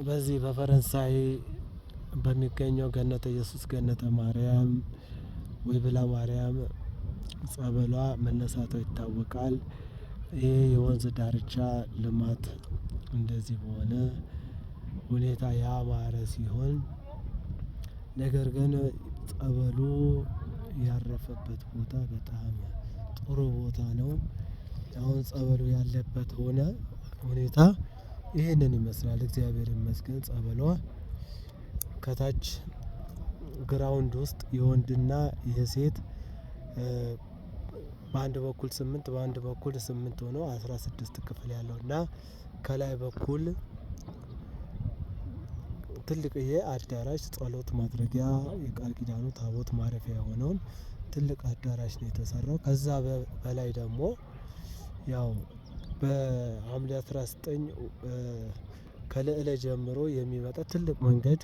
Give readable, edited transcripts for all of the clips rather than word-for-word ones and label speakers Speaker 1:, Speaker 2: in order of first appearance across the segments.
Speaker 1: በዚህ በፈረንሳይ በሚገኘው ገነተ ኢየሱስ ገነተ ማርያም ወይብላ ማርያም ጸበሏ መነሳቷ ይታወቃል። ይህ የወንዝ ዳርቻ ልማት እንደዚህ በሆነ ሁኔታ ያማረ ሲሆን ነገር ግን ጸበሉ ያረፈበት ቦታ በጣም ጥሩ ቦታ ነው። አሁን ጸበሉ ያለበት ሁኔታ ይህንን ይመስላል። እግዚአብሔር ይመስገን። ጸበሏ ከታች ግራውንድ ውስጥ የወንድና የሴት በአንድ በኩል 8 በአንድ በኩል 8 ሆኖ 16 ክፍል ያለው እና ከላይ በኩል ትልቅዬ አዳራሽ ጸሎት ማድረጊያ የቃል ኪዳኑ ታቦት ማረፊያ የሆነውን ትልቅ አዳራሽ ነው የተሰራው። ከዛ በላይ ደግሞ ያው በሐምሌ 19 ከልዕለ ጀምሮ የሚመጣ ትልቅ መንገድ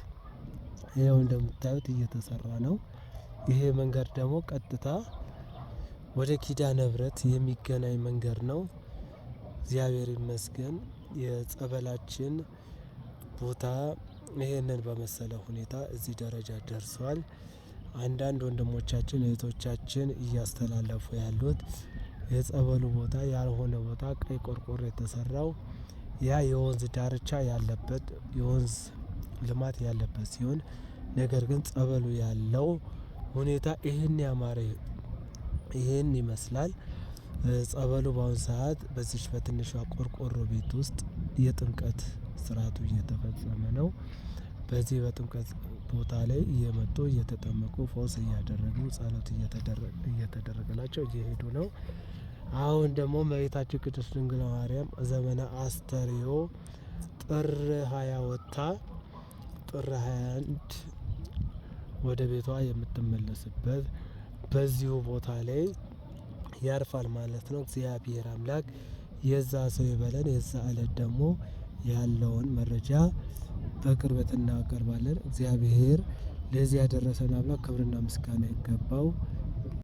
Speaker 1: ይኸው እንደምታዩት እየተሰራ ነው። ይሄ መንገድ ደግሞ ቀጥታ ወደ ኪዳነ ምህረት የሚገናኝ መንገድ ነው። እግዚአብሔር ይመስገን የጸበላችን ቦታ ይሄንን በመሰለ ሁኔታ እዚህ ደረጃ ደርሷል። አንዳንድ ወንድሞቻችን እህቶቻችን እያስተላለፉ ያሉት የጸበሉ ቦታ ያልሆነ ቦታ ቀይ ቆርቆሮ የተሰራው ያ የወንዝ ዳርቻ ያለበት የወንዝ ልማት ያለበት ሲሆን ነገር ግን ጸበሉ ያለው ሁኔታ ይህን ያማረ ይህን ይመስላል። ጸበሉ በአሁኑ ሰዓት በዚች በትንሿ ቆርቆሮ ቤት ውስጥ የጥምቀት ስርዓቱ እየተፈጸመ ነው። በዚህ በጥምቀት ቦታ ላይ እየመጡ እየተጠመቁ ፈውስ እያደረጉ ጸሎት እየተደረገላቸው እየሄዱ ነው። አሁን ደግሞ እመቤታችን ቅድስት ድንግል ማርያም ዘመነ አስተርእዮ ጥር 20 ወጥታ ጥር 21 ወደ ቤቷ የምትመለስበት በዚሁ ቦታ ላይ ያርፋል ማለት ነው። እግዚአብሔር አምላክ የዛ ሰው ይበለን። የዛ እለት ደግሞ ያለውን መረጃ በቅርበት እናቀርባለን። እግዚአብሔር ለዚህ ያደረሰን አምላክ ክብርና ምስጋና ይገባው።